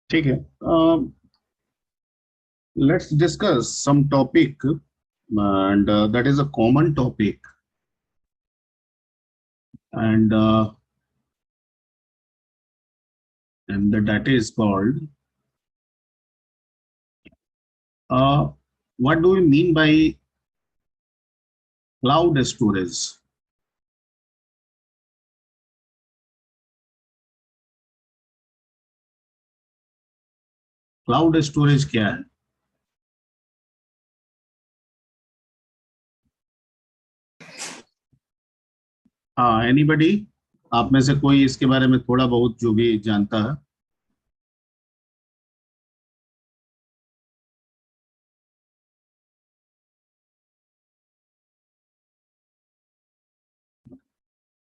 ठीक है. Let's discuss some topic, and that is a common topic, and the data is called, uh, what do we mean by cloud storage? Cloud storage क्या है? हाँ, anybody, आप में से कोई इसके बारे में थोड़ा बहुत जो भी जानता है?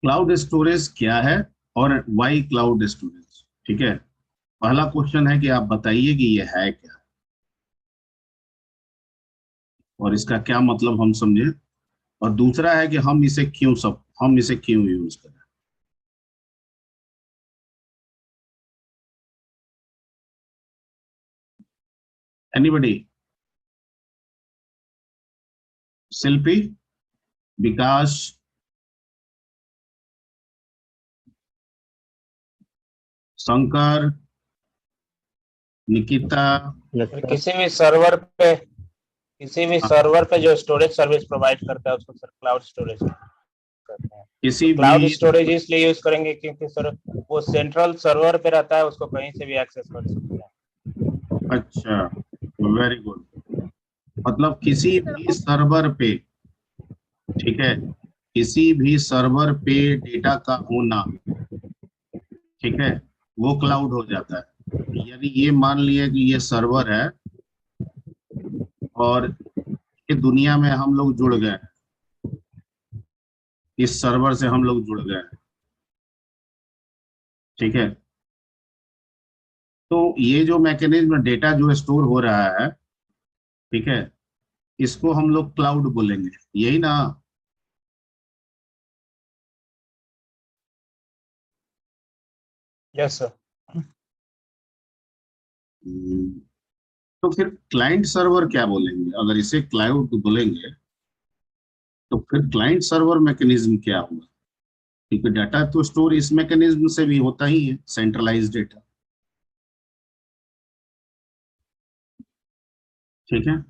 क्लाउड स्टोरेज क्या है और वाई क्लाउड स्टोरेज? ठीक है, पहला क्वेश्चन है कि आप बताइए कि ये है क्या और इसका क्या मतलब हम समझे, और दूसरा है कि हम इसे क्यों यूज करें. एनीबडी? शिल्पी, विकास, शंकर, निकिता. किसी भी सर्वर पे जो स्टोरेज सर्विस प्रोवाइड करता है उसको सर क्लाउड स्टोरेज करते हैं. किसी तो क्लाउड भी स्टोरेज इसलिए यूज करेंगे क्योंकि सर वो सेंट्रल सर्वर पे रहता है, उसको कहीं से भी एक्सेस कर सकते हैं. अच्छा, वेरी गुड. मतलब किसी भी सर्वर पे, ठीक है, किसी भी सर्वर पे डेटा का होना, ठीक है, वो क्लाउड हो जाता है. यानी ये मान लिया कि ये सर्वर है और ये दुनिया में हम लोग जुड़ गए हैं, इस सर्वर से हम लोग जुड़ गए हैं. ठीक है, तो ये जो मैकेनिज्म डेटा जो स्टोर हो रहा है, ठीक है, इसको हम लोग क्लाउड बोलेंगे, यही ना? Yes sir. तो फिर क्लाइंट सर्वर क्या बोलेंगे? अगर इसे क्लाउड बोलेंगे तो फिर क्लाइंट सर्वर मैकेनिज्म क्या होगा? क्योंकि डाटा तो स्टोर इस मैकेनिज्म से भी होता ही है, सेंट्रलाइज डेटा. ठीक है,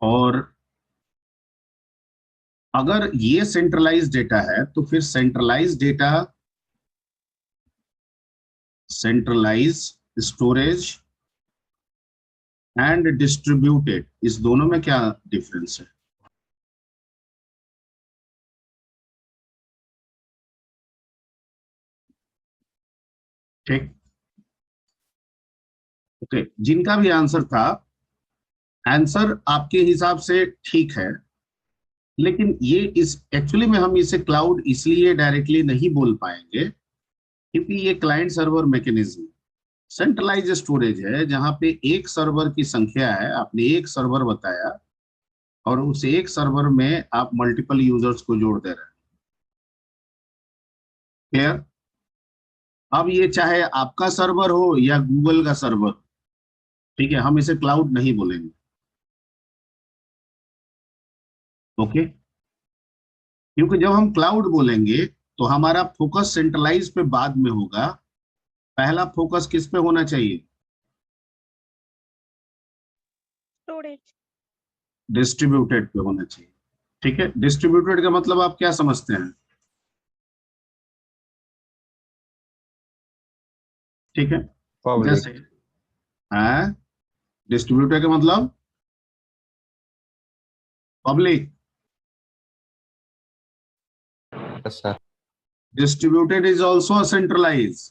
और अगर ये सेंट्रलाइज डेटा है तो फिर सेंट्रलाइज स्टोरेज एंड डिस्ट्रीब्यूटेड, इस दोनों में क्या डिफरेंस है? ठीक, ओके. जिनका भी आंसर था, आंसर आपके हिसाब से ठीक है, लेकिन ये इस एक्चुअली में हम इसे क्लाउड इसलिए डायरेक्टली नहीं बोल पाएंगे क्योंकि ये client server mechanism, centralise storage है जहां पे एक सर्वर की संख्या है, आपने एक सर्वर बताया और उस एक सर्वर में आप मल्टीपल यूजर्स को जोड़ दे रहे हैं. क्लियर? अब ये चाहे आपका सर्वर हो या गूगल का सर्वर, ठीक है, हम इसे क्लाउड नहीं बोलेंगे. ओके, क्योंकि जब हम क्लाउड बोलेंगे तो हमारा फोकस सेंट्रलाइज पे बाद में होगा. पहला फोकस किस पे होना चाहिए? स्टोरेज. डिस्ट्रीब्यूटेड पे होना चाहिए. ठीक है, डिस्ट्रीब्यूटेड का मतलब आप क्या समझते हैं? ठीक है, जैसे है डिस्ट्रीब्यूटेड का मतलब public. Sir distributed is also centralise,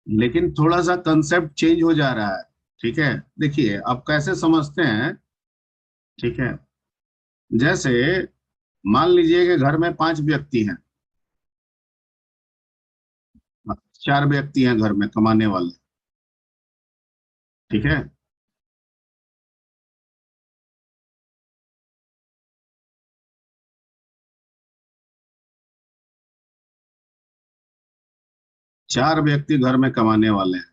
लेकिन थोड़ा सा कंसेप्ट चेंज हो जा रहा है. ठीक है, देखिए आप कैसे समझते हैं. ठीक है, जैसे मान लीजिए कि घर में 5 व्यक्ति हैं, 4 व्यक्ति हैं घर में कमाने वाले. ठीक है, 4 व्यक्ति घर में कमाने वाले हैं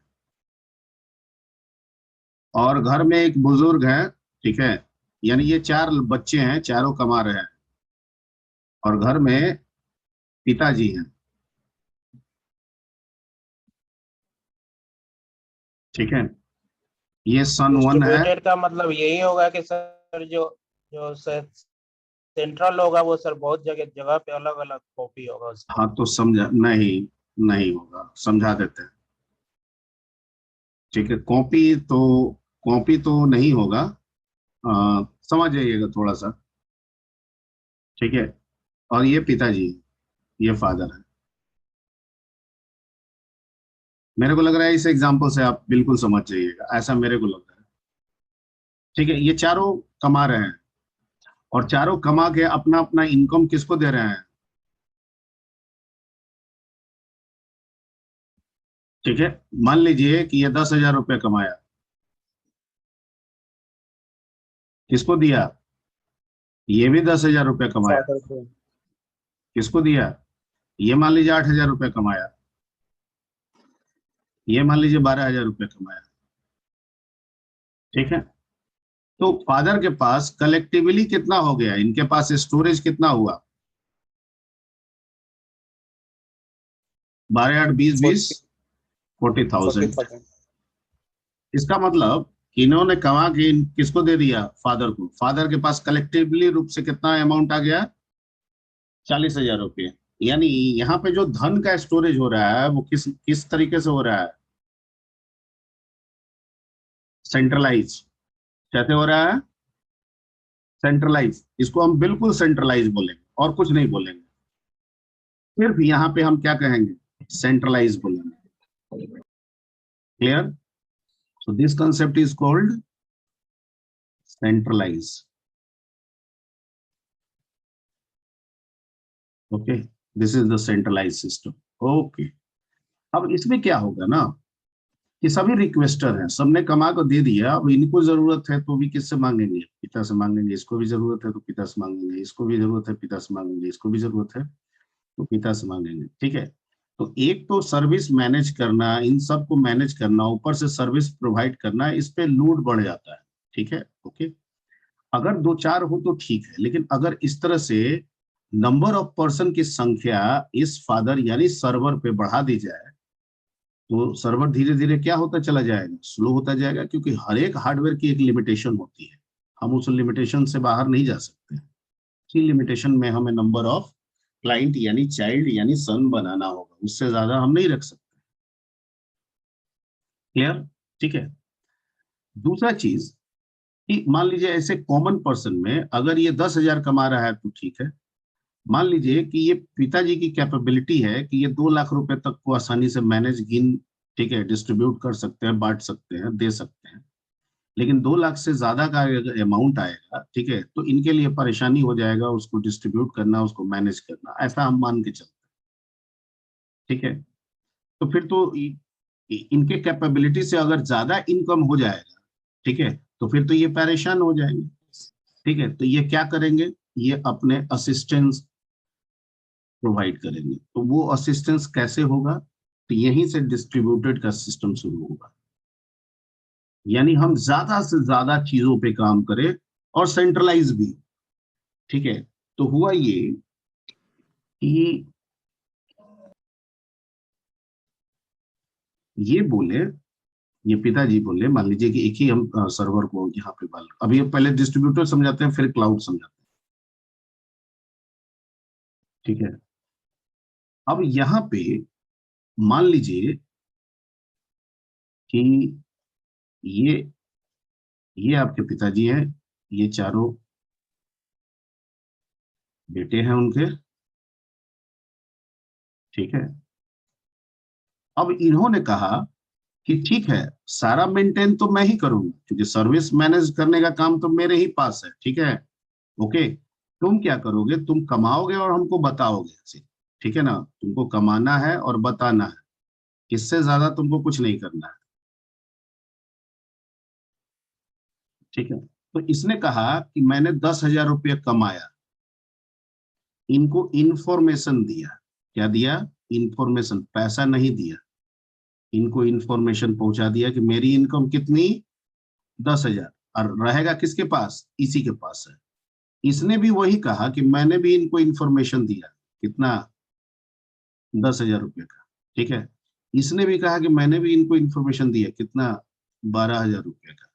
और घर में एक बुजुर्ग है, ठीक है, यानी ये 4 बच्चे हैं, चारों कमा रहे हैं और घर में पिताजी हैं, ठीक है। ये सन 1 है। डिस्ट्रीब्यूटेड का मतलब यही होगा कि सर जो जो सेंट्रल होगा वो सर बहुत जगह जगह पे अलग अलग कॉपी होगा उसका। हाँ तो समझा नहीं, नहीं होगा, समझा देते हैं, ठीक है। कॉपी तो नहीं होगा, समझ जाइएगा थोड़ा सा, ठीक है। और ये पिताजी, ये फादर है। मेरे को लग रहा है इस एग्जाम्पल से आप बिल्कुल समझ जाइएगा, ऐसा मेरे को लग रहा है, ठीक है। ये चारों कमा रहे हैं और चारों कमा के अपना अपना इनकम किसको दे रहे हैं, ठीक है। मान लीजिए कि ये 10,000 रुपये कमाया, किसको दिया, ये भी 10,000 रुपये कमाया, फादर को। किसको दिया, ये मान लीजिए 8,000 रुपये कमाया, ये मान लीजिए 12,000 रुपये कमाया, ठीक है। तो फादर के पास कलेक्टिवली कितना हो गया, इनके पास स्टोरेज कितना हुआ, 12 8 20 20 40,000। 40,000। इसका मतलब कि इन्होंने कमा के किसको दे दिया, फादर को। फादर के पास कलेक्टिवली रूप से कितना अमाउंट आ गया, 40,000 रुपये। यानी यहाँ पे जो धन का स्टोरेज हो रहा है वो किस किस तरीके से हो रहा है, सेंट्रलाइज। कैसे हो रहा है, सेंट्रलाइज। इसको हम बिल्कुल सेंट्रलाइज बोलेंगे और कुछ नहीं बोलेंगे, सिर्फ यहाँ पे हम क्या कहेंगे, सेंट्रलाइज बोलेंगे। Clear? So this concept is called centralise. Okay, this is the centralise system. Okay, अब इसमें क्या होगा ना कि सभी रिक्वेस्टर हैं, सबने कमा को दे दिया, अब इनको जरूरत है तो भी किससे मांगेंगे, पिता से मांगेंगे। इसको भी जरूरत है तो पिता से मांगेंगे, इसको भी जरूरत है पिता से मांगेंगे, इसको भी जरूरत है तो पिता से मांगेंगे, ठीक है। तो एक तो सर्विस मैनेज करना, इन सब को मैनेज करना, ऊपर से सर्विस प्रोवाइड करना, इस पे लोड बढ़ जाता है, ठीक है। ओके, अगर 2 4 हो तो ठीक है, लेकिन अगर इस तरह से नंबर ऑफ पर्सन की संख्या इस फादर यानी सर्वर पे बढ़ा दी जाए तो सर्वर धीरे धीरे क्या होता चला जाएगा, स्लो होता जाएगा, क्योंकि हर एक हार्डवेयर की एक लिमिटेशन होती है, हम उस लिमिटेशन से बाहर नहीं जा सकते। इसी लिमिटेशन में हमें नंबर ऑफ क्लाइंट यानी चाइल्ड यानी सन बनाना होगा, उससे ज्यादा हम नहीं रख सकते। क्लियर? ठीक है। दूसरा चीज कि मान लीजिए ऐसे कॉमन पर्सन में अगर ये 10,000 कमा रहा है तो ठीक है। मान लीजिए कि ये पिताजी की कैपेबिलिटी है कि ये 2 लाख रुपए तक को आसानी से मैनेज ठीक है, डिस्ट्रीब्यूट कर सकते हैं, बांट सकते हैं, दे सकते हैं। लेकिन 2 लाख से ज्यादा का अमाउंट आएगा, ठीक है, तो इनके लिए परेशानी हो जाएगा उसको डिस्ट्रीब्यूट करना, उसको मैनेज करना, ऐसा हम मान के चलते हैं, ठीक है। तो फिर तो इनके कैपेबिलिटी से अगर ज्यादा इनकम हो जाएगा, ठीक है, तो फिर तो ये परेशान हो जाएंगे, ठीक है। तो ये क्या करेंगे, ये अपने असिस्टेंस प्रोवाइड करेंगे। तो वो असिस्टेंस कैसे होगा, तो यहीं से डिस्ट्रीब्यूटेड का सिस्टम शुरू होगा, यानी हम ज्यादा से ज्यादा चीजों पे काम करें और सेंट्रलाइज भी, ठीक है। तो हुआ ये कि ये बोले, ये पिताजी बोले, मान लीजिए कि एक ही हम सर्वर को यहाँ पे अभी पहले डिस्ट्रीब्यूटर समझाते हैं फिर क्लाउड समझाते हैं, ठीक है। अब यहाँ पे मान लीजिए कि ये आपके पिताजी हैं, ये चारों बेटे हैं उनके, ठीक है। अब इन्होंने कहा कि ठीक है, सारा मेंटेन तो मैं ही करूंगा क्योंकि सर्विस मैनेज करने का काम तो मेरे ही पास है, ठीक है। ओके, तुम क्या करोगे, तुम कमाओगे और हमको बताओगे, ठीक है ना। तुमको कमाना है और बताना है, इससे ज्यादा तुमको कुछ नहीं करना है, ठीक है। तो इसने कहा कि मैंने 10,000 रुपये कमाया, इनको इंफॉर्मेशन दिया। क्या दिया, इंफॉर्मेशन, पैसा नहीं दिया, इनको इंफॉर्मेशन पहुंचा दिया कि मेरी इनकम कितनी 10,000, और रहेगा किसके पास, इसी के पास है। इसने भी वही कहा कि मैंने भी इनको इंफॉर्मेशन दिया, कितना, 10,000 रुपये का, ठीक है। इसने भी कहा कि मैंने भी इनको इंफॉर्मेशन दिया, कितना, 12,000 रुपये का।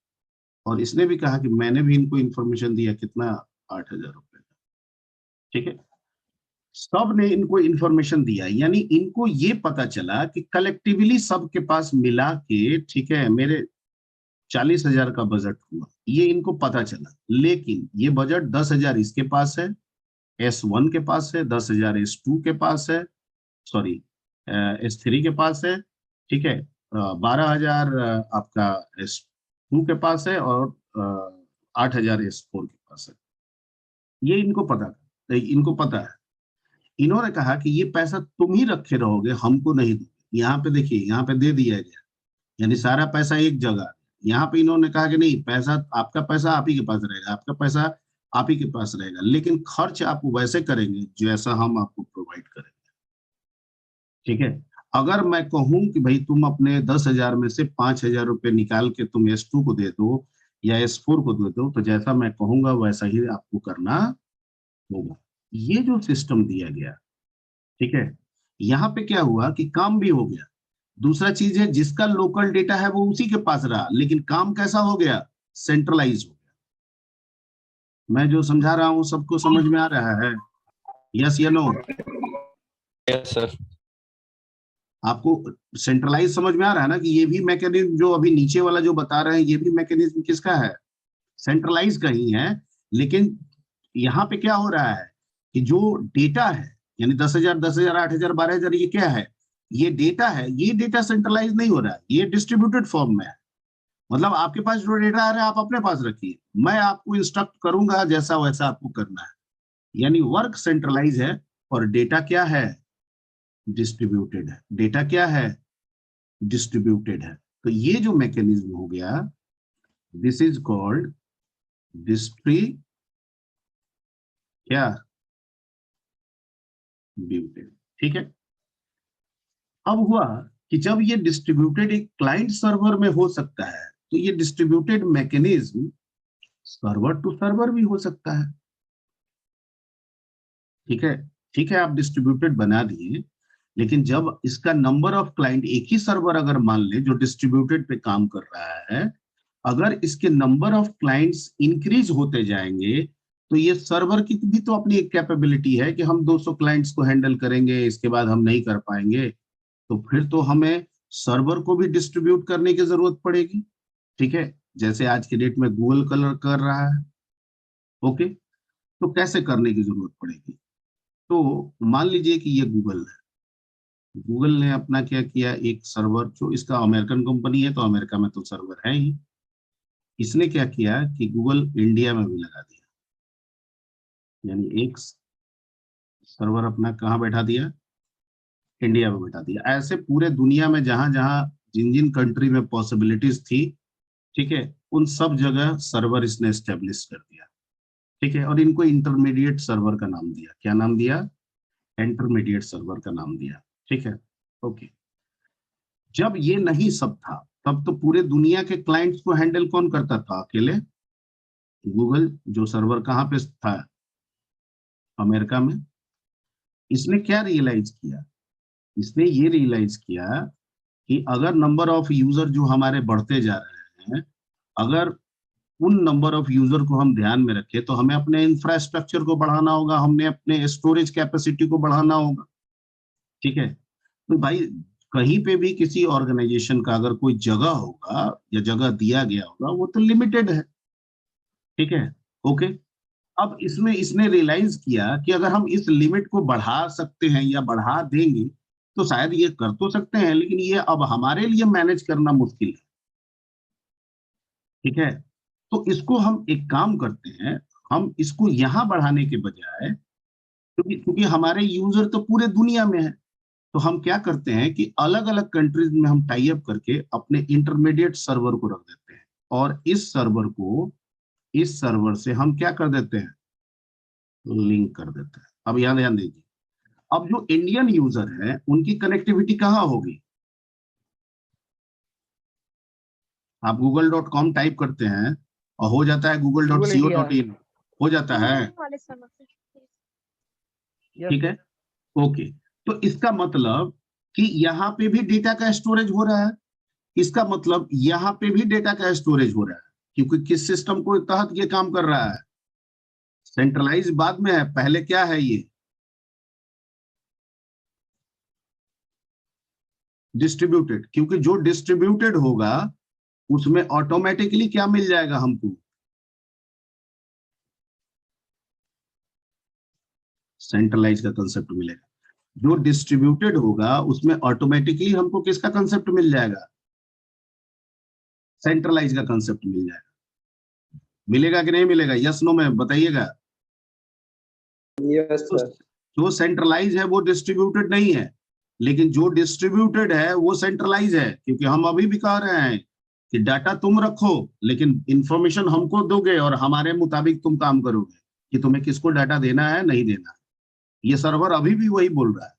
और इसने भी कहा कि मैंने भी इनको इंफॉर्मेशन दिया, कितना, 8,000 रुपये का, ठीक है। सब ने इनको इंफॉर्मेशन दिया, यानी इनको ये पता चला कि कलेक्टिवली सबके पास मिला के, ठीक है, मेरे 40,000 का बजट हुआ, ये इनको पता चला। लेकिन ये बजट 10,000 इसके पास है, S1 के पास है, 10,000 S2 के पास है, सॉरी S3 के पास है, ठीक है, 12,000 आपका S2 के पास है, और 8,000 S4 के पास है। ये इनको पता है। इन्होंने कहा कि ये पैसा तुम ही रखे रहोगे, हमको नहीं दो। यहाँ पे देखिए, यहाँ पे दे दिया गया, यानी सारा पैसा एक जगह। यहाँ पे इन्होंने कहा कि नहीं, आपका पैसा आप ही के पास रहेगा, आपका पैसा आप ही के पास रहेगा, लेकिन खर्च आप वैसे करेंगे जैसा हम आपको प्रोवाइड करेंगे, ठीक है। अगर मैं कहूं कि भाई तुम अपने 10,000 में से 5,000 रुपये निकाल के तुम S2 को दे दो या S4 को दे दो, तो जैसा मैं कहूंगा वैसा ही आपको करना होगा। ये जो सिस्टम दिया गया, ठीक है, यहाँ पे क्या हुआ कि काम भी हो गया। दूसरा चीज है, जिसका लोकल डेटा है वो उसी के पास रहा, लेकिन काम कैसा हो गया, सेंट्रलाइज हो गया। मैं जो समझा रहा हूं सबको समझ में आ रहा है, यस या नो? Yes sir. आपको सेंट्रलाइज समझ में आ रहा है ना, कि ये भी मैकेनिज्म जो अभी नीचे वाला जो बता रहे हैं, ये भी मैकेनिज्म किसका है, सेंट्रलाइज का ही है। लेकिन यहाँ पे क्या हो रहा है कि जो डेटा है, यानी 10,000, 10,000, 8,000, 12,000, ये क्या है, ये डेटा है, ये डेटा सेंट्रलाइज नहीं हो रहा है, ये डिस्ट्रीब्यूटेड फॉर्म में है। मतलब आपके पास जो डेटा आ रहा है आप अपने पास रखिए, मैं आपको इंस्ट्रक्ट करूंगा जैसा वैसा आपको करना है। यानी वर्क सेंट्रलाइज है और डेटा क्या है, डिस्ट्रीब्यूटेड है। डेटा क्या है, डिस्ट्रीब्यूटेड है। तो ये जो मैकेनिज्म हो गया, दिस इज कॉल्ड डिस्ट्रीब्यूटेड, ठीक है। अब हुआ कि जब ये डिस्ट्रीब्यूटेड एक क्लाइंट सर्वर में हो सकता है, तो ये distributed mechanism server to server भी हो सकता है, ठीक है। ठीक है, आप डिस्ट्रीब्यूटेड बना दिए, लेकिन जब इसका नंबर ऑफ क्लाइंट, एक ही सर्वर अगर मान ले जो डिस्ट्रीब्यूटेड पे काम कर रहा है, अगर इसके नंबर ऑफ क्लाइंट्स इंक्रीज होते जाएंगे, तो ये सर्वर की भी तो अपनी एक कैपेबिलिटी है कि हम 200 क्लाइंट्स को हैंडल करेंगे, इसके बाद हम नहीं कर पाएंगे, तो फिर तो हमें सर्वर को भी डिस्ट्रीब्यूट करने की जरूरत पड़ेगी, ठीक है, जैसे आज के डेट में गूगल कलर कर रहा है। ओके, तो कैसे करने की जरूरत पड़ेगी? तो मान लीजिए कि ये गूगल है, गूगल ने अपना क्या किया, एक सर्वर, जो इसका अमेरिकन कंपनी है तो अमेरिका में तो सर्वर है ही, इसने क्या किया कि गूगल इंडिया में भी लगा दिया, यानी एक सर्वर अपना कहाँ बैठा दिया, इंडिया में बैठा दिया। ऐसे पूरे दुनिया में जहां जहां जिन जिन कंट्री में पॉसिबिलिटीज थी, ठीक है, उन सब जगह सर्वर इसने एस्टेब्लिश कर दिया, ठीक है। और इनको इंटरमीडिएट सर्वर का नाम दिया, क्या नाम दिया, इंटरमीडिएट सर्वर का नाम दिया, ठीक है। ओके, जब ये नहीं सब था, तब तो पूरे दुनिया के क्लाइंट्स को हैंडल कौन करता था, अकेले गूगल, जो सर्वर कहाँ पे था, अमेरिका में। इसने क्या रियलाइज किया, इसने ये रियलाइज किया कि अगर नंबर ऑफ यूजर जो हमारे बढ़ते जा रहे हैं, अगर उन नंबर ऑफ यूजर को हम ध्यान में रखें, तो हमें अपने इंफ्रास्ट्रक्चर को बढ़ाना होगा, हमने अपने स्टोरेज कैपेसिटी को बढ़ाना होगा, ठीक है। तो भाई कहीं पे भी किसी ऑर्गेनाइजेशन का अगर कोई जगह होगा या जगह दिया गया होगा, वो तो लिमिटेड है, ठीक है। ओके, अब इसमें इसने रियलाइज किया कि अगर हम इस लिमिट को बढ़ा सकते हैं या बढ़ा देंगे, तो शायद ये कर तो सकते हैं, लेकिन ये अब हमारे लिए मैनेज करना मुश्किल है, ठीक है। तो इसको हम एक काम करते हैं, हम इसको यहां बढ़ाने के बजाय, क्योंकि क्योंकि हमारे यूजर तो पूरे दुनिया में है, तो हम क्या करते हैं कि अलग अलग कंट्रीज में हम टाई अप करके अपने इंटरमीडिएट सर्वर को रख देते हैं, और इस सर्वर से हम क्या कर देते हैं, लिंक कर देते हैं। अब यहाँ ध्यान दीजिए, अब जो इंडियन यूजर है उनकी कनेक्टिविटी कहाँ होगी, आप google.com टाइप करते हैं और हो जाता है google.co.in, हो जाता है, वाले समय पे। ठीक है, ओके। तो इसका मतलब कि यहाँ पे भी डेटा का स्टोरेज हो रहा है, इसका मतलब यहाँ पे भी डेटा का स्टोरेज हो रहा है, क्योंकि किस सिस्टम को तहत ये काम कर रहा है, सेंट्रलाइज बाद में है, पहले क्या है ये डिस्ट्रीब्यूटेड, क्योंकि जो डिस्ट्रीब्यूटेड होगा उसमें ऑटोमेटिकली क्या मिल जाएगा हमको, सेंट्रलाइज का कंसेप्ट मिलेगा। जो डिस्ट्रीब्यूटेड होगा उसमें ऑटोमेटिकली हमको किसका कंसेप्ट मिल जाएगा, सेंट्रलाइज का कंसेप्ट मिल जाएगा। मिलेगा कि नहीं मिलेगा, यस नो में बताइएगा। Yes sir. जो सेंट्रलाइज है वो डिस्ट्रीब्यूटेड नहीं है, लेकिन जो डिस्ट्रीब्यूटेड है वो सेंट्रलाइज है, क्योंकि हम अभी भी कह रहे हैं कि डाटा तुम रखो लेकिन इंफॉर्मेशन हमको दोगे और हमारे मुताबिक तुम काम करोगे कि तुम्हें किसको डाटा देना है नहीं देना है। ये सर्वर अभी भी वही बोल रहा है।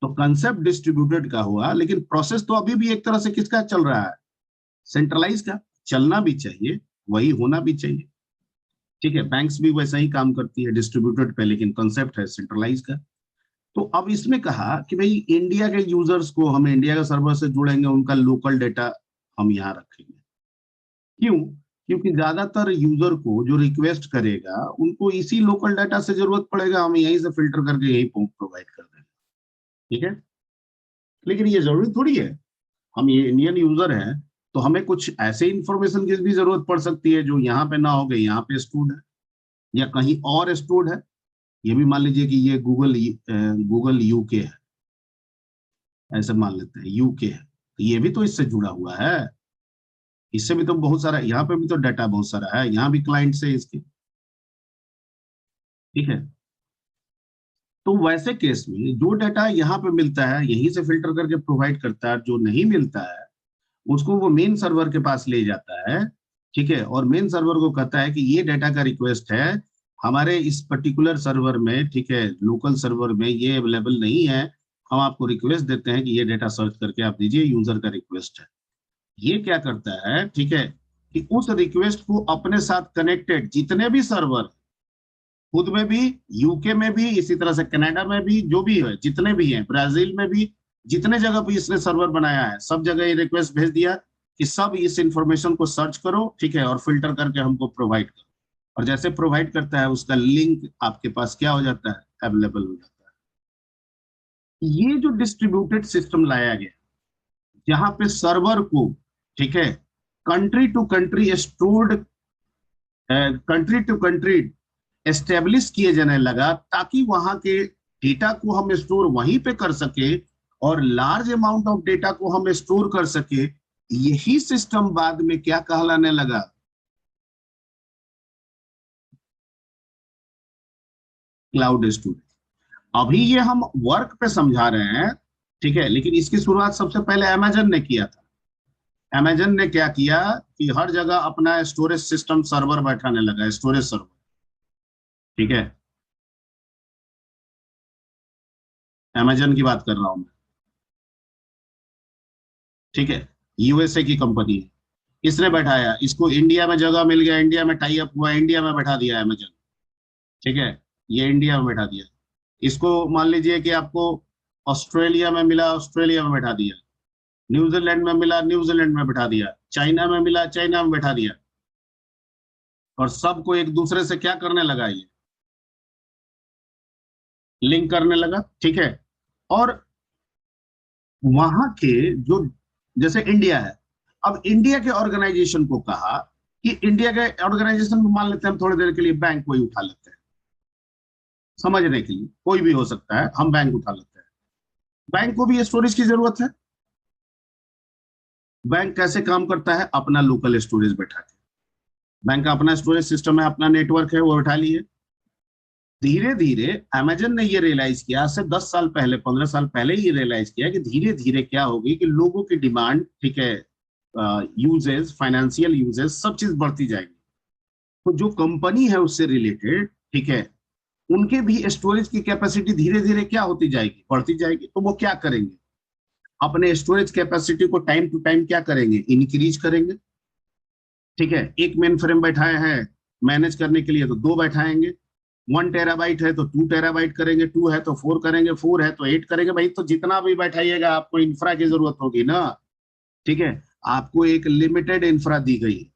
तो कंसेप्ट डिस्ट्रीब्यूटेड का हुआ, लेकिन प्रोसेस तो अभी भी एक तरह से किसका चल रहा है, सेंट्रलाइज का। चलना भी चाहिए, वही होना भी चाहिए, ठीक है। बैंक्स भी वैसा ही काम करती है डिस्ट्रीब्यूटेड पे, लेकिन कंसेप्ट है सेंट्रलाइज का। तो अब इसमें कहा कि भाई इंडिया के यूजर्स को हम इंडिया के सर्वर से जुड़ेंगे, उनका लोकल डेटा हम यहाँ रखेंगे। क्यों? क्योंकि ज्यादातर यूजर को जो रिक्वेस्ट करेगा उनको इसी लोकल डाटा से जरूरत पड़ेगा, हम यहीं से फिल्टर करके यही प्रोवाइड कर देंगे, ठीक है। लेकिन ये जरूरी थोड़ी है, हम ये इंडियन यूजर हैं तो हमें कुछ ऐसे इंफॉर्मेशन की भी जरूरत पड़ सकती है जो यहाँ पे ना हो गई, यहाँ पे स्टोर्ड है या कहीं और स्टोर्ड है। ये भी मान लीजिए कि ये गूगल यूके है, ऐसे मान लेते हैं यूके है, तो ये भी तो इससे जुड़ा हुआ है, इससे भी तो बहुत सारा, यहाँ पे भी तो डाटा बहुत सारा है, यहाँ भी क्लाइंट से इसके, ठीक है। तो वैसे केस में जो डाटा यहाँ पे मिलता है यहीं से फिल्टर करके प्रोवाइड करता है, जो नहीं मिलता है उसको वो मेन सर्वर के पास ले जाता है, ठीक है। और मेन सर्वर को कहता है कि ये डाटा का रिक्वेस्ट है हमारे इस पर्टिकुलर सर्वर में, ठीक है, लोकल सर्वर में ये अवेलेबल नहीं है, हम आपको रिक्वेस्ट देते हैं कि ये डाटा सर्च करके आप दीजिए, यूजर का रिक्वेस्ट है। ये क्या करता है, ठीक है, कि उस रिक्वेस्ट को अपने साथ कनेक्टेड जितने भी सर्वर, खुद में भी, यूके में भी, इसी तरह से कनाडा में भी, जो भी है जितने भी हैं, ब्राजील में भी, जितने जगह पे इसने सर्वर बनाया है सब जगह ये रिक्वेस्ट भेज दिया कि सब इस इंफॉर्मेशन को सर्च करो, ठीक है, और फिल्टर करके हमको प्रोवाइड करो। और जैसे प्रोवाइड करता है उसका लिंक आपके पास क्या हो जाता है, अवेलेबल हो जाता है। ये जो डिस्ट्रीब्यूटेड सिस्टम लाया गया जहां पे सर्वर को, ठीक है, country to country stored, country to country establish किए जाने लगा, ताकि वहां के डेटा को हम स्टोर वहीं पे कर सके और लार्ज अमाउंट ऑफ डेटा को हम स्टोर कर सके। यही सिस्टम बाद में क्या कहलाने लगा, क्लाउड स्टोरेज। अभी ये हम वर्क पे समझा रहे हैं, ठीक है, लेकिन इसकी शुरुआत सबसे पहले अमेजन ने किया था। अमेजन ने क्या किया कि हर जगह अपना स्टोरेज सिस्टम सर्वर बैठाने लगा, स्टोरेज सर्वर, ठीक है। अमेजन की बात कर रहा हूं मैं, ठीक है, यूएसए की कंपनी है, इसने बैठाया, इसको इंडिया में जगह मिल गया, इंडिया में टाई अप हुआ, इंडिया में बैठा दिया अमेजन, ठीक है, ये इंडिया में बैठा दिया। इसको मान लीजिए कि आपको ऑस्ट्रेलिया में मिला, ऑस्ट्रेलिया में बैठा दिया, न्यूजीलैंड में मिला, न्यूजीलैंड में बैठा दिया, चाइना में मिला, चाइना में बैठा दिया, और सबको एक दूसरे से क्या करने लगा, ये लिंक करने लगा, ठीक है। और वहां के जो, जैसे इंडिया है, अब इंडिया के ऑर्गेनाइजेशन को कहा कि इंडिया के ऑर्गेनाइजेशन को मान लेते हैं हम थोड़ी देर के लिए बैंक को ही उठा लेते हैं, समझने के लिए कोई भी हो सकता है, हम बैंक उठा लेते हैं। बैंक को भी स्टोरेज की जरूरत है। बैंक कैसे काम करता है, अपना लोकल स्टोरेज बैठा के, बैंक का अपना स्टोरेज सिस्टम है, अपना नेटवर्क है, वो उठा लिए। धीरे धीरे अमेजन ने ये रियलाइज किया, आज से 10 साल पहले, 15 साल पहले ये रियलाइज किया कि धीरे धीरे क्या होगी कि लोगों की डिमांड, ठीक है, यूजेस, फाइनेंशियल यूजेस, सब चीज बढ़ती जाएगी। तो जो कंपनी है उससे रिलेटेड, ठीक है, उनके भी स्टोरेज की कैपेसिटी धीरे धीरे क्या होती जाएगी, बढ़ती जाएगी। तो वो क्या करेंगे, अपने स्टोरेज कैपेसिटी को टाइम टू टाइम क्या करेंगे, इंक्रीज करेंगे, ठीक है, एक मेन फ्रेम बैठाए हैं मैनेज करने के लिए तो 2 बैठाएंगे, 1 टेराबाइट है तो 2 टेराबाइट करेंगे, 2 है तो 4 करेंगे, 4 है तो 8 करेंगे। भाई तो जितना भी बैठाइएगा आपको इंफ्रा की जरूरत होगी ना। ठीक है, आपको एक लिमिटेड इंफ्रा दी गई है।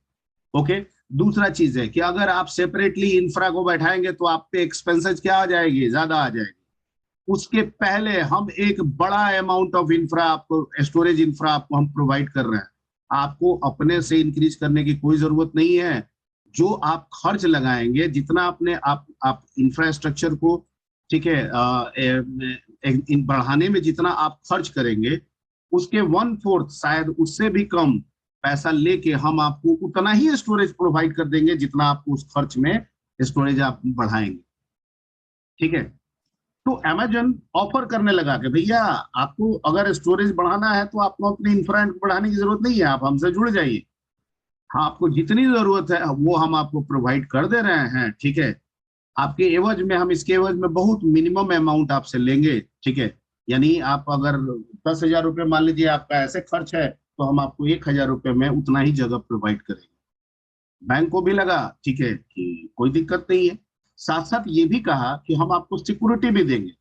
ओके, दूसरा चीज है कि अगर आप सेपरेटली इंफ्रा को बैठाएंगे तो आप पे एक्सपेंसेस क्या आ जाएगी, ज्यादा आ जाएगी। उसके पहले हम एक बड़ा अमाउंट ऑफ इंफ्रा आपको, स्टोरेज इंफ्रा आपको हम प्रोवाइड कर रहे हैं। आपको अपने से इंक्रीज करने की कोई जरूरत नहीं है। जो आप खर्च लगाएंगे, जितना अपने आप इंफ्रास्ट्रक्चर को, ठीक है, बढ़ाने में जितना आप खर्च करेंगे, उसके 1/4 शायद उससे भी कम पैसा लेके हम आपको उतना ही स्टोरेज प्रोवाइड कर देंगे जितना आपको उस खर्च में स्टोरेज आप बढ़ाएंगे। ठीक है, तो अमेजन ऑफर करने लगा कि भैया आपको अगर स्टोरेज बढ़ाना है तो आपको अपने इंफ्रा को बढ़ाने की जरूरत नहीं है, आप हमसे जुड़ जाइए। हाँ, आपको जितनी जरूरत है वो हम आपको प्रोवाइड कर दे रहे हैं। ठीक है, आपके एवज में, हम इसके एवज में बहुत मिनिमम अमाउंट आपसे लेंगे। ठीक है, यानी आप अगर 10,000 रुपये मान लीजिए आपका ऐसे खर्च है, तो हम आपको 1,000 रुपये में उतना ही जगह प्रोवाइड करेंगे। बैंक को भी लगा, ठीक है, कि कोई दिक्कत नहीं है। साथ साथ ये भी कहा कि हम आपको सिक्योरिटी भी देंगे,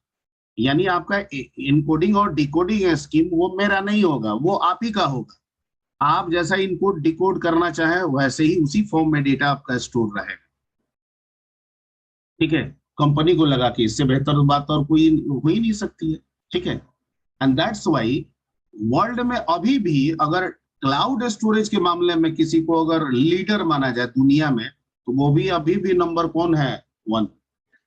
यानी आपका इनकोडिंग और डिकोडिंग स्कीम वो मेरा नहीं होगा, वो आप ही का होगा। आप जैसा इनकोड डिकोड करना चाहे वैसे ही उसी फॉर्म में डेटा आपका स्टोर रहेगा। ठीक है, कंपनी को लगा कि इससे बेहतर बात और कोई हो ही नहीं सकती है। ठीक है, एंड दैट्स व्हाई वर्ल्ड में अभी भी अगर क्लाउड स्टोरेज के मामले में किसी को अगर लीडर माना जाए दुनिया में, तो वो भी अभी भी नंबर कौन है, 1,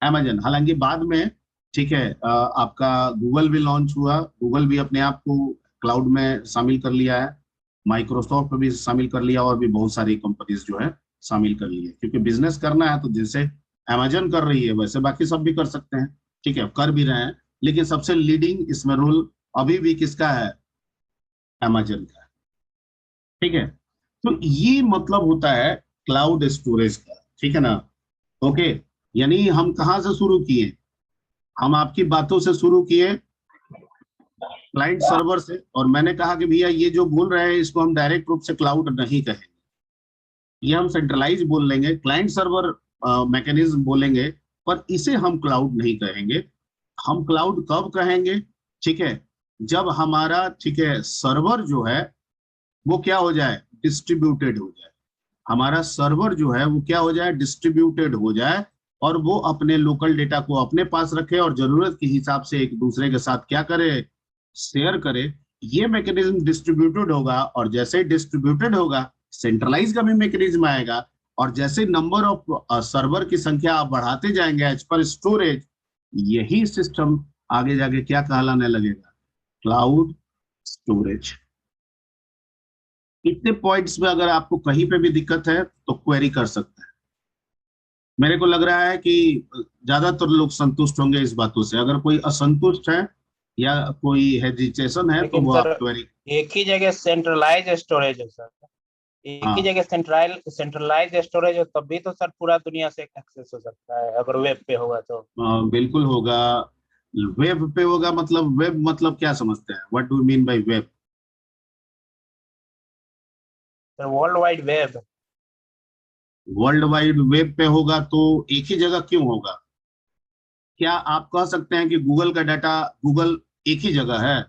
अमेजन। हालांकि बाद में, ठीक है, आपका गूगल भी लॉन्च हुआ, गूगल भी अपने आप को क्लाउड में शामिल कर लिया है, माइक्रोसॉफ्ट भी शामिल कर लिया, और भी बहुत सारी कंपनीज जो है शामिल कर ली है। क्योंकि बिजनेस करना है तो जैसे अमेजन कर रही है वैसे बाकी सब भी कर सकते हैं। ठीक है, कर भी रहे हैं, लेकिन सबसे लीडिंग इसमें रोल अभी भी किसका है, अमेजन का। ठीक है, तो ये मतलब होता है क्लाउड स्टोरेज का। ठीक है ना। ओके, यानी हम कहाँ से शुरू किए, हम आपकी बातों से शुरू किए, क्लाइंट सर्वर से, और मैंने कहा कि भैया ये जो बोल रहे हैं इसको हम डायरेक्ट रूप से क्लाउड नहीं कहेंगे, ये हम सेंट्रलाइज बोल लेंगे, क्लाइंट सर्वर मैकेनिज्म बोलेंगे, पर इसे हम क्लाउड नहीं कहेंगे। हम क्लाउड कब कहेंगे, ठीक है, जब हमारा, ठीक है, सर्वर जो है वो क्या हो जाए, डिस्ट्रीब्यूटेड हो जाए। हमारा सर्वर जो है वो क्या हो जाए, डिस्ट्रीब्यूटेड हो जाए, और वो अपने लोकल डेटा को अपने पास रखे और जरूरत के हिसाब से एक दूसरे के साथ क्या करे, शेयर करे। ये मैकेनिज्म डिस्ट्रीब्यूटेड होगा, और जैसे ही डिस्ट्रीब्यूटेड होगा सेंट्रलाइज का भी मैकेनिज्म आएगा, और जैसे नंबर ऑफ सर्वर की संख्या आप बढ़ाते जाएंगे एज पर स्टोरेज, यही सिस्टम आगे जाके क्या कहलाने लगेगा, क्लाउड स्टोरेज। इतने पॉइंट्स में अगर आपको कहीं पे भी दिक्कत है तो क्वेरी कर सकते हैं। मेरे को लग रहा है कि ज्यादातर लोग संतुष्ट होंगे इस बातों से। अगर कोई असंतुष्ट है या कोई हेजिटेशन है तो लेकिन वो सर आप क्वेरी। एक ही जगह सेंट्रलाइज स्टोरेज है सर, एक ही हाँ, जगह सेंट्रलाइज स्टोरेज हो, तब भी तो सर पूरा दुनिया से एक्सेस हो सकता है अगर वेब पे होगा तो। बिल्कुल होगा। वेब पे होगा मतलब, वेब मतलब क्या समझते हैं, what do mean by web? Sir world wide web. World wide web पे होगा तो एक ही जगह क्यों होगा? क्या आप कह सकते हैं कि गूगल का डाटा, गूगल एक ही जगह है?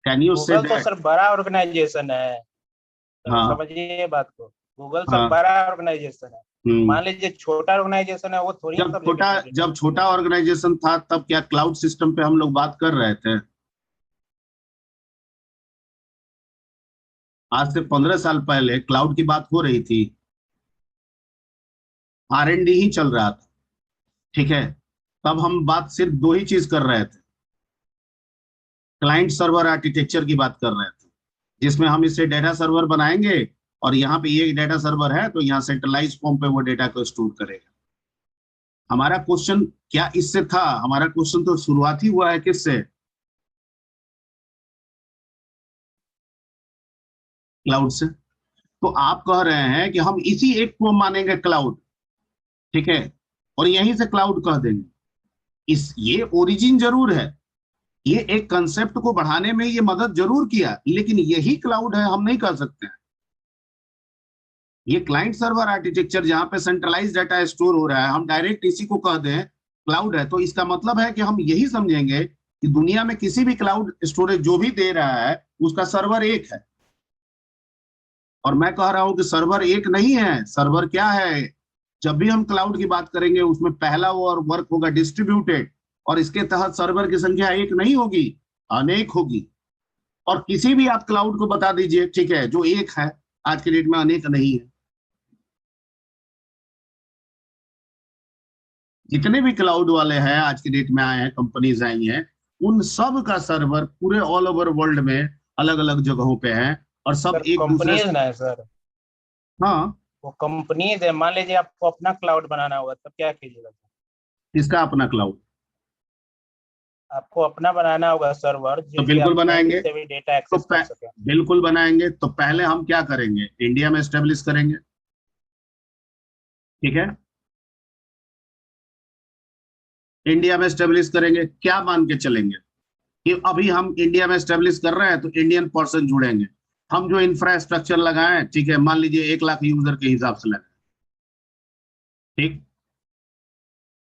कैन यू से गूगल तो दैट? सर बड़ा ऑर्गेनाइजेशन है, तो हाँ, समझिए बात को। गूगल सर हाँ। बड़ा ऑर्गेनाइजेशन है, हम्म। मान लीजिए छोटा ऑर्गेनाइजेशन है वो थोड़ी सब जगह चलेगा। जब छोटा ऑर्गेनाइजेशन था तब क्या क्लाउड सिस्टम पे हम लोग बात कर रहे थे? आज से 15 साल पहले क्लाउड की बात हो रही थी, R&D ही चल रहा था। ठीक है, तब हम बात सिर्फ 2 ही चीज कर रहे थे, क्लाइंट सर्वर आर्किटेक्चर की बात कर रहे थे, जिसमें हम इसे डेटा सर्वर बनाएंगे, और यहाँ पे ये डेटा सर्वर है तो यहाँ सेंट्रलाइज फॉर्म पे वो डेटा को स्टोर करेगा। हमारा क्वेश्चन क्या इससे था? हमारा क्वेश्चन तो शुरुआत ही हुआ है किससे, क्लाउड से। तो आप कह रहे हैं कि हम इसी एक को मानेंगे क्लाउड, ठीक है, और यहीं से क्लाउड कह देंगे। ये ओरिजिन जरूर है, ये एक कंसेप्ट को बढ़ाने में ये मदद जरूर किया, लेकिन यही क्लाउड है हम नहीं कह सकते हैं। ये क्लाइंट सर्वर आर्किटेक्चर जहां पे सेंट्रलाइज डाटा स्टोर हो रहा है, हम डायरेक्ट इसी को कह दें क्लाउड है, तो इसका मतलब है कि हम यही समझेंगे कि दुनिया में किसी भी क्लाउड स्टोरेज जो भी दे रहा है उसका सर्वर एक है। और मैं कह रहा हूं कि सर्वर एक नहीं है। सर्वर क्या है? जब भी हम क्लाउड की बात करेंगे उसमें पहला वो और वर्क होगा डिस्ट्रीब्यूटेड, और इसके तहत सर्वर की संख्या एक नहीं होगी, अनेक होगी। और किसी भी आप क्लाउड को बता दीजिए, ठीक है, जो एक है, आज के डेट में अनेक नहीं है। जितने भी क्लाउड वाले हैं आज की डेट में आए हैं, कंपनीज आई हैं, उन सब का सर्वर पूरे ऑल ओवर वर्ल्ड में अलग अलग जगहों पे है, और सब सर एक दूसरे कंपनीज से। ना है सर, हाँ, वो कंपनीज है। मान लीजिए आपको अपना क्लाउड बनाना होगा तब क्या कीजिएगा? इसका अपना क्लाउड आपको अपना बनाना होगा सर्वर, तो जिससे बिल्कुल आप कहीं बनाएंगे। से भी डेटा तो एक्सेस कर सकें। बिल्कुल बनाएंगे। तो पहले हम क्या करेंगे? इंडिया में एस्टेब्लिश करेंगे, ठीक है। इंडिया में एस्टेब्लिश करेंगे, क्या मान के चलेंगे कि अभी हम इंडिया में एस्टेब्लिश कर रहे हैं तो इंडियन पर्सन जुड़ेंगे। हम जो इंफ्रास्ट्रक्चर लगाएं, ठीक है, मान लीजिए 1 लाख यूजर के हिसाब से लगाएं, ठीक,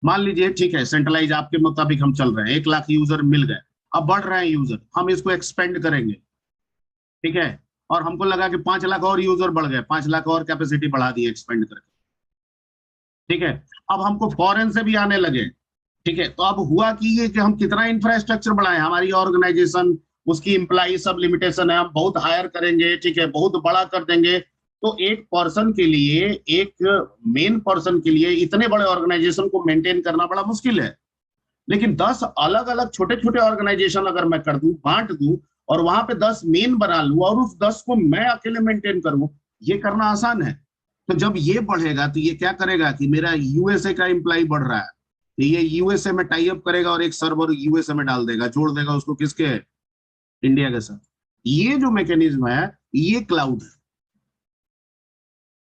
मान लीजिए, ठीक है, सेंट्रलाइज आपके मुताबिक हम चल रहे हैं, 1 लाख यूजर मिल गए। अब बढ़ रहे हैं यूजर, हम इसको एक्सपेंड करेंगे, ठीक है। और हमको लगा कि 5 लाख और यूजर बढ़ गए, 5 लाख और कैपेसिटी बढ़ा दी एक्सपेंड करके, ठीक है। अब हमको फॉरेन से भी आने लगे, ठीक है। तो अब हुआ कि ये कि हम कितना इंफ्रास्ट्रक्चर बढ़ाएं, हमारी ऑर्गेनाइजेशन, उसकी एम्प्लॉई सब लिमिटेशन है, हम बहुत हायर करेंगे, ठीक है, बहुत बड़ा कर देंगे। तो एक पर्सन के लिए, एक मेन पर्सन के लिए इतने बड़े ऑर्गेनाइजेशन को मेंटेन करना बड़ा मुश्किल है। लेकिन 10 अलग अलग छोटे छोटे ऑर्गेनाइजेशन अगर मैं कर दूं, बांट दूं, और वहां पे 10 मेन बना लूं, और उस 10 को मैं अकेले मेंटेन करूं, ये करना आसान है। तो जब ये बढ़ेगा तो ये क्या करेगा कि मेरा यूएसए का एम्प्लॉय बढ़ रहा है, तो ये यूएसए में टाई अप करेगा और एक सर्वर यूएसए में डाल देगा, जोड़ देगा उसको किसके? इंडिया के साथ। ये जो मैकेनिज्म है, ये क्लाउड है।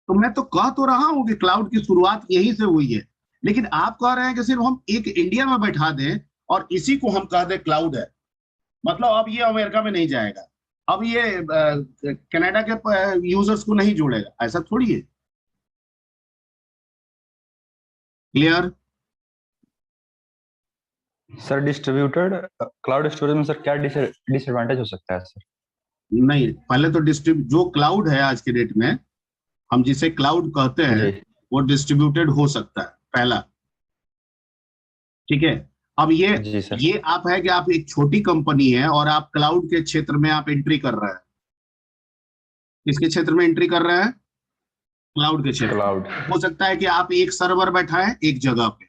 तो मैं तो कह तो रहा हूं कि क्लाउड की शुरुआत यहीं से हुई है, लेकिन आप कह रहे हैं कि सिर्फ हम एक इंडिया में बैठा दें और इसी को हम कह दें क्लाउड है। मतलब अब ये अमेरिका में नहीं जाएगा, अब ये कनाडा के यूजर्स को नहीं जोड़ेगा, ऐसा थोड़ी है। Clear? Sir distributed cloud storage में सर क्या डिसएडवांटेज हो सकता है सर? नहीं, पहले तो जो क्लाउड है आज के डेट में, हम जिसे क्लाउड कहते हैं, जी वो डिस्ट्रीब्यूटेड हो सकता है, पहला, ठीक है। अब जी सर। ये आप है कि आप एक छोटी कंपनी है और आप क्लाउड के क्षेत्र में आप एंट्री कर रहे हैं। किसके क्षेत्र में एंट्री कर रहे हैं? क्लाउड के क्षेत्र। क्लाउड। हो सकता है कि आप एक सर्वर बैठा है एक जगह पे,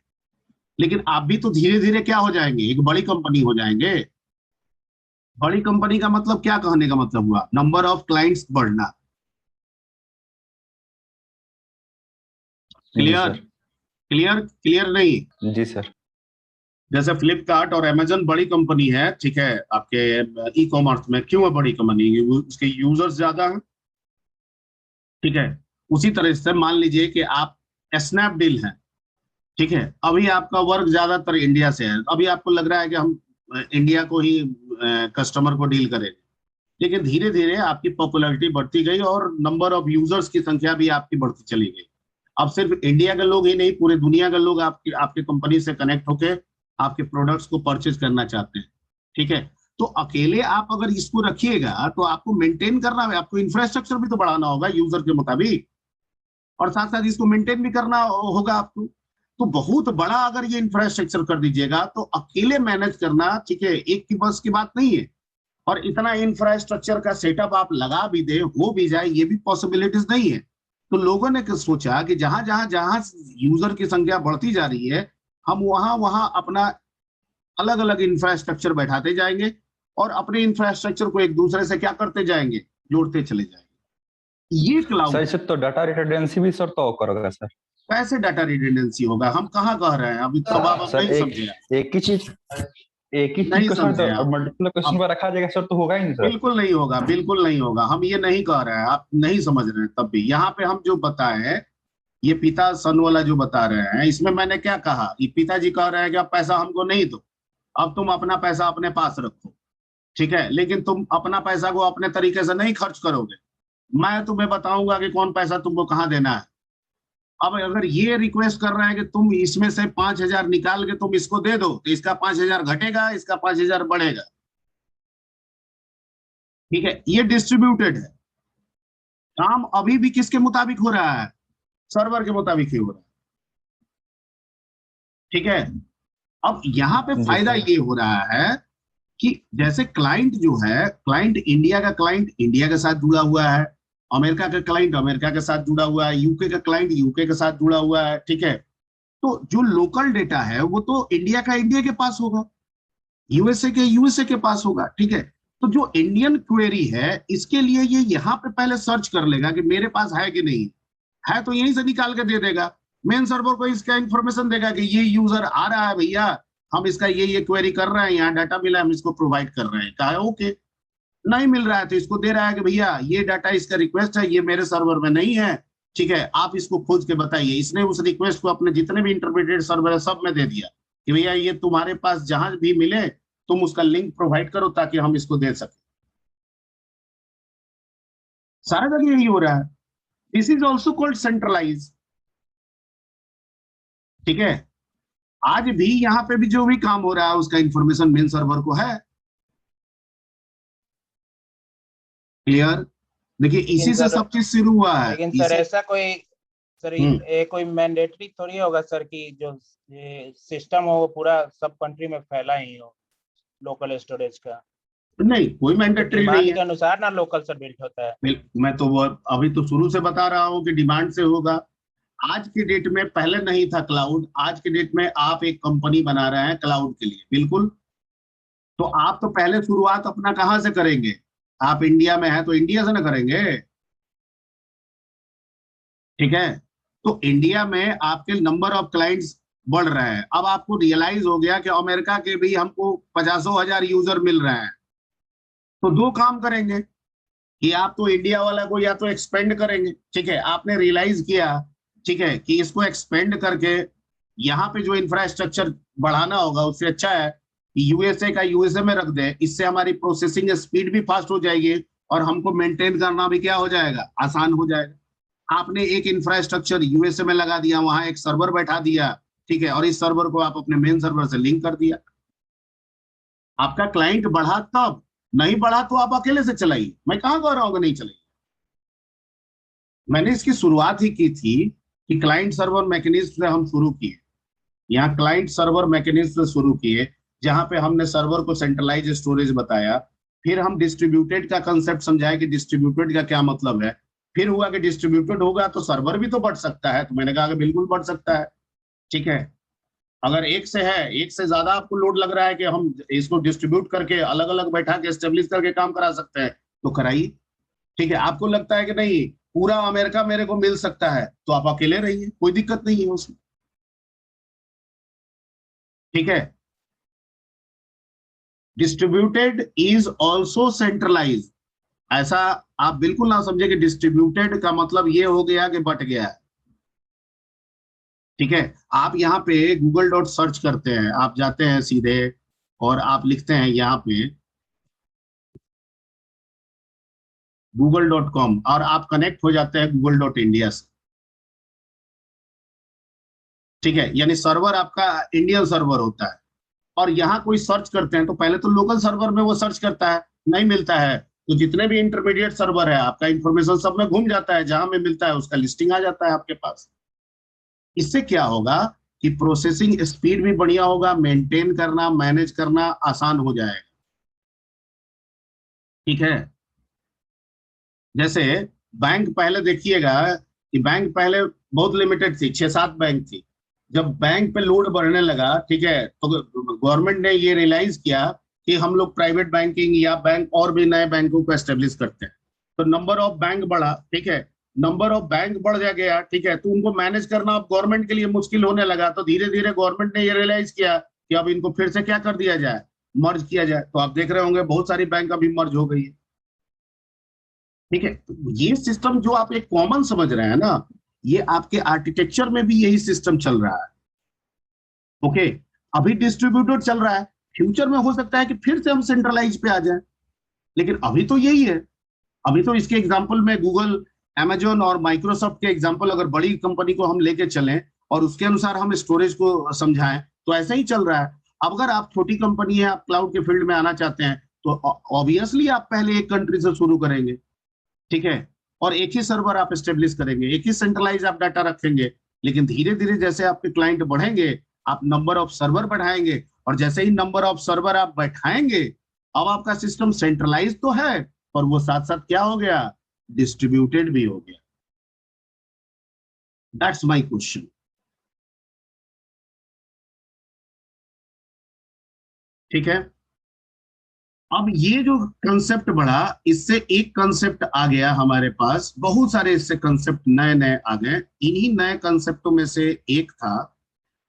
लेकिन आप भी तो धीरे धीरे क्या हो जाएंगे? एक बड़ी कंपनी हो जाएंगे। बड़ी कंपनी का मतलब क्या कहने का मतलब हुआ? नंबर ऑफ क्लाइंट्स बढ़ना। जी क्लियर? सर। क्लियर? क्लियर नहीं? जी सर। जैसे फ्लिपकार्ट और अमेजन बड़ी कंपनी है, ठीक है, आपके ई कॉमर्स में। क्यों है बड़ी कंपनी? उसके यूजर्स ज्यादा हैं, ठीक है। उसी तरह से मान लीजिए कि आप स्नैपडील हैं, ठीक है, अभी आपका वर्क ज्यादातर इंडिया से है, अभी आपको लग रहा है कि हम इंडिया को ही कस्टमर को डील करें, लेकिन धीरे धीरे आपकी पॉपुलैरिटी बढ़ती गई और नंबर ऑफ यूजर्स की संख्या भी आपकी बढ़ती चली गई। अब सिर्फ इंडिया के लोग ही नहीं, पूरे दुनिया के लोग आपकी आपके कंपनी से कनेक्ट होके आपके प्रोडक्ट्स को परचेज करना चाहते हैं, ठीक है। तो अकेले आप अगर इसको रखिएगा तो आपको मेंटेन करना है, आपको इंफ्रास्ट्रक्चर भी तो बढ़ाना होगा यूजर के मुताबिक, और साथ साथ इसको मेंटेन भी करना होगा आपको। तो बहुत बड़ा अगर ये इंफ्रास्ट्रक्चर कर दीजिएगा तो अकेले मैनेज करना, ठीक है, एक की बस की बात नहीं है। और इतना इंफ्रास्ट्रक्चर का सेटअप आप लगा भी दे, हो भी जाए, ये भी पॉसिबिलिटीज नहीं है। तो लोगों ने सोचा कि जहां जहां जहां यूजर की संख्या बढ़ती जा रही है, हम वहां वहां अपना अलग अलग इंफ्रास्ट्रक्चर बैठाते जाएंगे और अपने इंफ्रास्ट्रक्चर को एक दूसरे से क्या करते जाएंगे? जोड़ते चले जाएंगे। ये सर क्लाउड। इससे तो डाटा रिडंडेंसी भी सर तो करोगे सर? कैसे डाटा रिडंडेंसी होगा? हम कहाँ कह रहे हैं अभी? तब आप सर नहीं समझे, एक ही चीज नहीं को समझे सर आप। मल्टीपल क्वेश्चन अब पर रखा जाएगा सर तो होगा ही नहीं सर। बिल्कुल नहीं होगा, बिल्कुल नहीं होगा। हम ये नहीं कह रहे हैं, आप नहीं समझ रहे हैं। तब भी यहाँ पे हम जो बताए हैं, ये पिता सन वाला जो बता रहे हैं, इसमें मैंने क्या कहा? ये पिताजी कह रहे हैं कि अब पैसा हमको नहीं दो, अब तुम अपना पैसा अपने पास रखो, ठीक है, लेकिन तुम अपना पैसा को अपने तरीके से नहीं खर्च करोगे, मैं तुम्हें बताऊंगा कि कौन पैसा तुमको कहाँ देना है। अब अगर ये रिक्वेस्ट कर रहा है कि तुम इसमें से 5,000 निकाल के तुम इसको दे दो, तो इसका 5,000 घटेगा, इसका 5,000 बढ़ेगा। ठीक है, ये डिस्ट्रीब्यूटेड है। काम अभी भी किसके मुताबिक हो रहा है? सर्वर के मुताबिक ही हो रहा है। ठीक है, अब यहाँ पे जी फायदा सर। ये हो रहा है कि जैसे क्लाइंट जो है, क्लाइंट इंडिया का क्लाइंट इंडिया के साथ जुड़ा हुआ है, अमेरिका का क्लाइंट अमेरिका के साथ जुड़ा हुआ है, यूके का क्लाइंट यूके के साथ जुड़ा हुआ है। ठीक है, तो जो लोकल डेटा है वो तो इंडिया का इंडिया के पास होगा, यूएसए के यूएसए के पास होगा। ठीक है, तो जो इंडियन क्वेरी है इसके लिए ये यहाँ पे पहले सर्च कर लेगा कि मेरे पास है कि नहीं है, तो यहीं से निकाल के दे देगा। मेन सर्वर को इसका इंफॉर्मेशन देगा कि ये यूजर आ रहा है भैया, हम इसका ये क्वेरी कर रहे हैं, यहाँ डाटा मिला, हम इसको प्रोवाइड कर रहे हैं। कहा ओके, नहीं मिल रहा है तो इसको दे रहा है कि भैया ये डाटा इसका रिक्वेस्ट है, ये मेरे सर्वर में नहीं है। ठीक है, आप इसको खोज के बताइए। इसने उस रिक्वेस्ट को अपने जितने भी इंटरप्रेटेड सर्वर है सब में दे दिया कि भैया ये तुम्हारे पास जहां भी मिले तुम उसका लिंक प्रोवाइड करो ताकि हम इसको दे सके। सारा जगह यही हो रहा है। This is also called centralise. ठीक है, आज भी यहाँ पे भी जो भी काम हो रहा है उसका इंफॉर्मेशन मेन सर्वर को है। क्लियर? देखिए इसी से सब चीज शुरू हुआ है। लेकिन सर ऐसा कोई, सर हम्म। ये कोई मैंडेटरी थोड़ी होगा सर कि जो ये सिस्टम हो वो पूरा सब कंट्री में फैला ही हो लोकल स्टोरेज का। नहीं, कोई मैंडेटरी नहीं डिमांड है। के अनुसार ना लोकल सर बिल्ट होता है। मैं तो वो अभी तो शुरू से बता रहा हूँ कि डिमांड से होगा। आज के डेट में, पहले नहीं था क्लाउड, आज के डेट में आप एक कंपनी बना रहे हैं क्लाउड के लिए, बिल्कुल। तो आप तो पहले शुरुआत अपना कहाँ से करेंगे? आप इंडिया में हैं तो इंडिया से ना करेंगे। ठीक है, तो इंडिया में आपके नंबर ऑफ क्लाइंट्स बढ़ रहे हैं। अब आपको रियलाइज हो गया कि अमेरिका के भी हमको 50,000 यूजर मिल रहे हैं, तो दो काम करेंगे कि आप तो इंडिया वाला को या तो एक्सपेंड करेंगे। ठीक है, आपने रियलाइज किया, ठीक है, कि इसको एक्सपेंड करके यहाँ पे जो इंफ्रास्ट्रक्चर बढ़ाना होगा उससे अच्छा है कि यूएसए का यूएसए में रख दे। इससे हमारी प्रोसेसिंग स्पीड भी फास्ट हो जाएगी और हमको मेंटेन करना भी क्या हो जाएगा, आसान हो जाएगा। आपने एक इंफ्रास्ट्रक्चर यूएसए में लगा दिया, वहां एक सर्वर बैठा दिया। ठीक है, और इस सर्वर को आप अपने मेन सर्वर से लिंक कर दिया। आपका क्लाइंट बढ़ा तब, नहीं बढ़ा तो आप अकेले से चलाइए। मैं कहां कह रहा हूं कि नहीं चलाइए। मैंने इसकी शुरुआत ही की थी कि क्लाइंट सर्वर मैकेनिज्म से हम शुरू किए। यहाँ क्लाइंट सर्वर मैकेनिज्म से शुरू किए, जहां पे हमने सर्वर को सेंट्रलाइज स्टोरेज बताया। फिर हम डिस्ट्रीब्यूटेड का कंसेप्ट समझाया कि डिस्ट्रीब्यूटेड का क्या मतलब है। फिर हुआ कि डिस्ट्रीब्यूटेड होगा तो सर्वर भी तो बढ़ सकता है, तो मैंने कहा कि बिल्कुल बढ़ सकता है। ठीक है, अगर एक से है, एक से ज्यादा आपको लोड लग रहा है कि हम इसको डिस्ट्रीब्यूट करके अलग अलग बैठा के एस्टेब्लिश करके काम करा सकते हैं तो कराइए। ठीक है, आपको लगता है कि नहीं पूरा अमेरिका मेरे को मिल सकता है तो आप अकेले रहिए, कोई दिक्कत नहीं है उसमें। ठीक है, डिस्ट्रीब्यूटेड इज ऑल्सो सेंट्रलाइज। ऐसा आप बिल्कुल ना समझे कि डिस्ट्रीब्यूटेड का मतलब ये हो गया कि बट गया है। ठीक है, आप यहाँ पे गूगल डॉट सर्च करते हैं, आप जाते हैं सीधे और आप लिखते हैं यहाँ पे google.com और आप कनेक्ट हो जाते हैं google.india से। ठीक है, यानी सर्वर आपका इंडियन सर्वर होता है। और यहाँ कोई सर्च करते हैं तो पहले तो लोकल सर्वर में वो सर्च करता है, नहीं मिलता है तो जितने भी इंटरमीडिएट सर्वर है आपका इंफॉर्मेशन सब में घूम जाता है, जहां में मिलता है उसका लिस्टिंग आ जाता है आपके पास। इससे क्या होगा कि प्रोसेसिंग स्पीड भी बढ़िया होगा, मेंटेन करना मैनेज करना आसान हो जाएगा। ठीक है, जैसे बैंक पहले देखिएगा कि बैंक पहले बहुत लिमिटेड थी, 6-7 बैंक थी। जब बैंक पे लोड बढ़ने लगा, ठीक है, तो गवर्नमेंट ने ये रियलाइज किया कि हम लोग प्राइवेट बैंकिंग या बैंक और भी नए बैंकों को एस्टेब्लिश करते हैं, तो नंबर ऑफ बैंक बढ़ा। ठीक है, नंबर ऑफ बैंक बढ़ जा गया। ठीक है, तो उनको मैनेज करना अब गवर्नमेंट के लिए मुश्किल होने लगा, तो धीरे धीरे गवर्नमेंट ने ये रियलाइज किया कि अब इनको फिर से क्या कर दिया जाए, मर्ज किया जाए। तो आप देख रहे होंगे बहुत सारी बैंक अभी मर्ज हो गई है। ठीक है, तो ये सिस्टम जो आप एक कॉमन समझ रहे हैं ना, ये आपके आर्किटेक्चर में भी यही सिस्टम चल रहा है। ओके, अभी डिस्ट्रीब्यूटेड चल रहा है, फ्यूचर में हो सकता है कि फिर से हम सेंट्रलाइज पे आ जाए, लेकिन अभी तो यही है। अभी तो इसके एग्जांपल में गूगल, अमेजोन और माइक्रोसॉफ्ट के एग्जांपल, अगर बड़ी कंपनी को हम लेके चलें और उसके अनुसार हम स्टोरेज को समझाएं तो ऐसा ही चल रहा है। अब अगर आप छोटी कंपनी है, आप क्लाउड के फील्ड में आना चाहते हैं, तो ऑब्वियसली आप पहले एक कंट्री से शुरू करेंगे, ठीक है, और एक ही सर्वर आप स्टेब्लिश करेंगे, एक ही सेंट्रलाइज आप डाटा रखेंगे। लेकिन धीरे धीरे जैसे आपके क्लाइंट बढ़ेंगे, आप नंबर ऑफ सर्वर बढ़ाएंगे, और जैसे ही नंबर ऑफ सर्वर आप बैठाएंगे, अब आपका सिस्टम सेंट्रलाइज तो है, पर वो साथ साथ क्या हो गया, डिस्ट्रीब्यूटेड भी हो गया। That's my question. ठीक है, अब ये जो कंसेप्ट बढ़ा, इससे एक कंसेप्ट आ गया हमारे पास, बहुत सारे इससे कंसेप्ट नए नए आ गए। इन्हीं नए कंसेप्टों में से एक था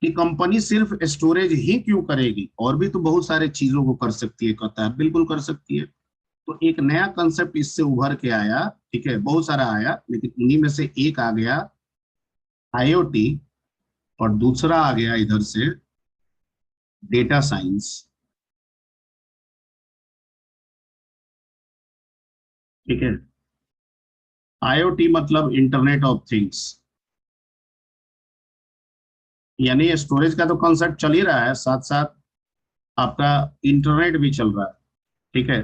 कि कंपनी सिर्फ स्टोरेज ही क्यों करेगी, और भी तो बहुत सारे चीजों को कर सकती है। कहता है बिल्कुल कर सकती है। तो एक नया कंसेप्ट इससे उभर के आया, ठीक है, बहुत सारा आया, लेकिन उन्हीं में से एक आ गया आईओटी, और दूसरा आ गया इधर से डेटा साइंस। ठीक है, आईओटी मतलब इंटरनेट ऑफ थिंग्स, यानी स्टोरेज का तो कंसेप्ट चल ही रहा है, साथ साथ आपका इंटरनेट भी चल रहा है। ठीक है,